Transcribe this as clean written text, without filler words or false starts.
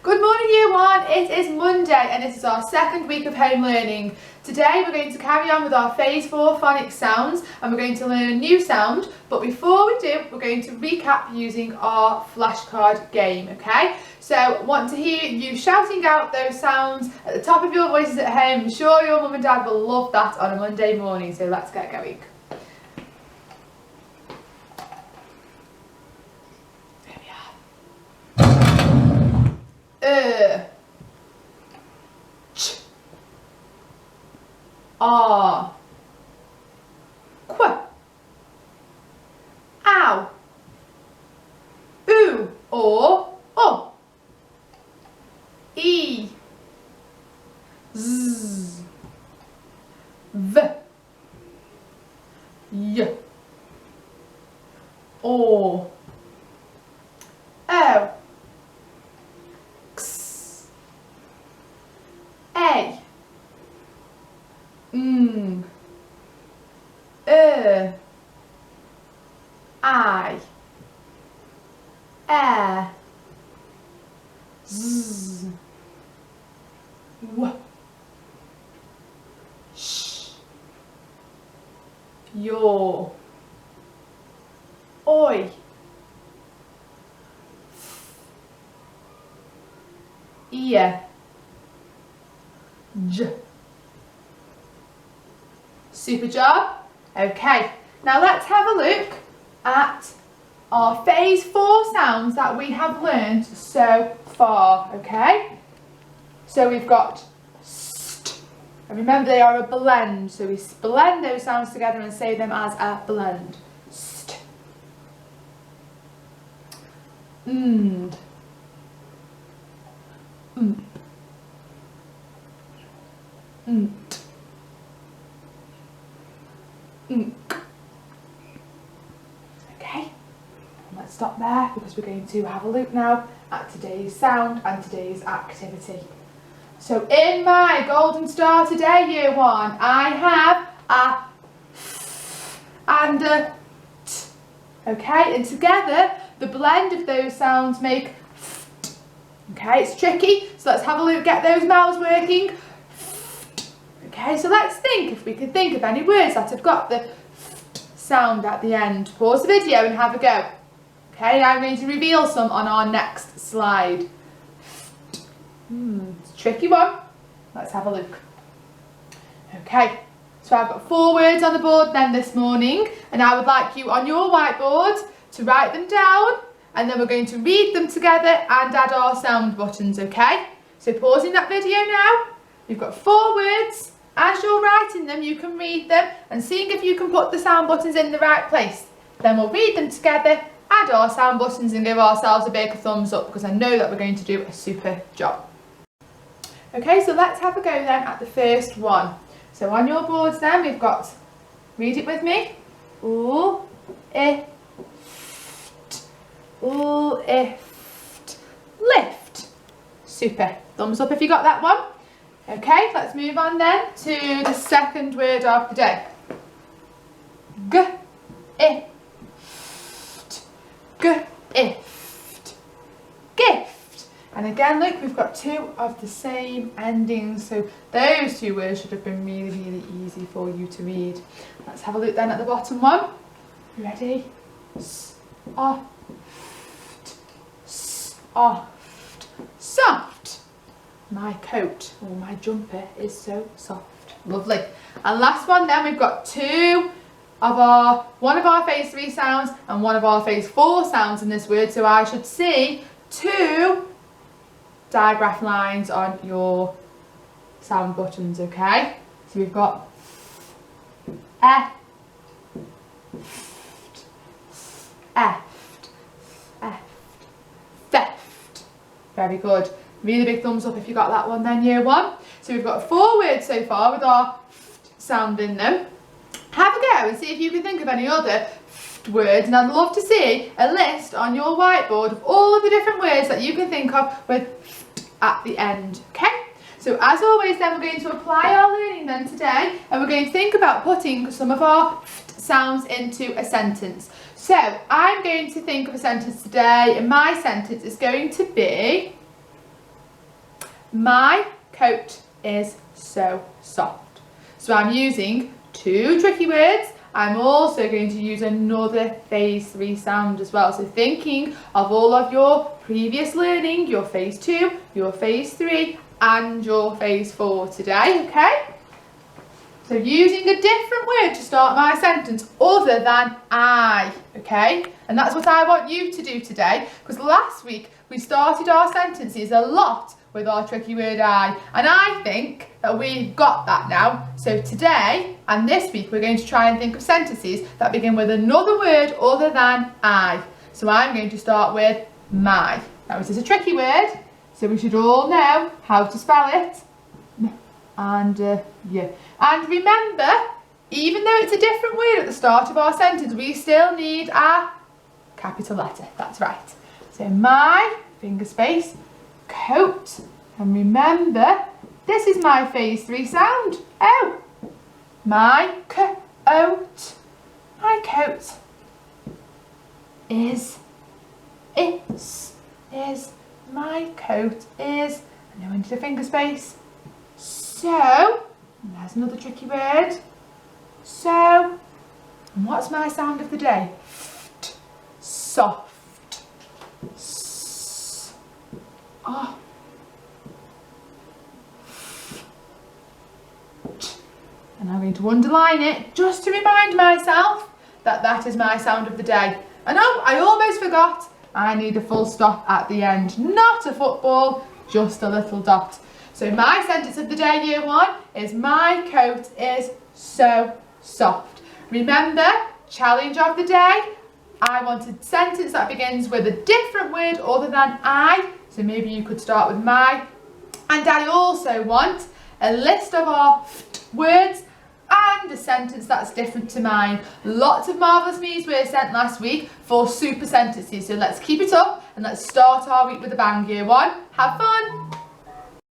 Good morning Year 1, it is Monday and this is our second week of home learning. Today we're going to carry on with our Phase 4 phonics sounds and we're going to learn a new sound, but before we do we're going to recap using our flashcard game, okay? So I want to hear you shouting out those sounds at the top of your voices at home. I'm sure your mum and dad will love that on a Monday morning, so let's get going. Ch, ah, qu, ow, oo or oh, e, z, v, y, o, o. A, I, z, w, sh, your, oi, ear, j. Super job. Okay, now let's have a look at our Phase 4 sounds that we have learned so far, okay? So we've got st, and remember they are a blend, so we blend those sounds together and say them as a blend. St, and, nt, ink. Okay, let's stop there because we're going to have a look now at today's sound and today's activity. So in my golden star today, Year 1, I have a f and a t. Okay, and together the blend of those sounds make f. Okay, it's tricky, so let's have a look, get those mouths working. Okay, so let's think if we could think of any words that have got the sound at the end. Pause the video and have a go. Okay, I'm going to reveal some on our next slide. It's a tricky one. Let's have a look. Okay, so I've got 4 words on the board then this morning, and I would like you on your whiteboard to write them down, and then we're going to read them together and add our sound buttons, okay? So pausing that video now. You've got 4 words. As you're writing them, you can read them and seeing if you can put the sound buttons in the right place. Then we'll read them together, add our sound buttons and give ourselves a big thumbs up because I know that we're going to do a super job. Okay, so let's have a go then at the first one. So on your boards then, we've got, read it with me, lift, lift. Super, thumbs up if you got that one. Okay, let's move on then to the second word of the day. Gift. Gift. And again, look, we've got 2 of the same endings, so those 2 words should have been really, really easy for you to read. Let's have a look then at the bottom one. You ready? Soft. Soft. Soft. My coat or my jumper is so soft. Lovely. And last one then, we've got 2 of one of our Phase 3 sounds and one of our Phase 4 sounds in this word. So I should see 2 digraph lines on your sound buttons, okay? So we've got theft. Very good. Really big thumbs up if you got that one then, Year 1. So we've got 4 words so far with our sound in them. Have a go and see if you can think of any other words, and I'd love to see a list on your whiteboard of all of the different words that you can think of with at the end, okay? So as always then, we're going to apply our learning then today, and we're going to think about putting some of our sounds into a sentence. So I'm going to think of a sentence today, and my sentence is going to be My coat is so soft. So I'm using 2 tricky words. I'm also going to use another phase 3 sound as well. So thinking of all of your previous learning, your phase 2, your phase 3 and your phase 4 today, okay? So using a different word to start my sentence other than I, okay? And that's what I want you to do today, because last week we started our sentences a lot with our tricky word I, and I think that we've got that now. So today and this week we're going to try and think of sentences that begin with another word other than I. So I'm going to start with my. Now this is a tricky word, so we should all know how to spell it. And yeah. And remember, even though it's a different word at the start of our sentence, we still need a capital letter. That's right. So my, finger space, coat. And remember, this is my phase 3 sound. Oh, my coat. My coat is, my coat is, and now into the finger space. So, and there's another tricky word. So, and what's my sound of the day? Soft. Oh. And I'm going to underline it just to remind myself that that is my sound of the day. And oh, I almost forgot, I need a full stop at the end. Not a football, just a little dot. So my sentence of the day, year 1, is my coat is so soft. Remember, challenge of the day, I want a sentence that begins with a different word other than I. So maybe you could start with my. And I also want a list of our words and a sentence that's different to mine. Lots of Marvellous Me's were sent last week for super sentences. So let's keep it up and let's start our week with a bang, year 1. Have fun.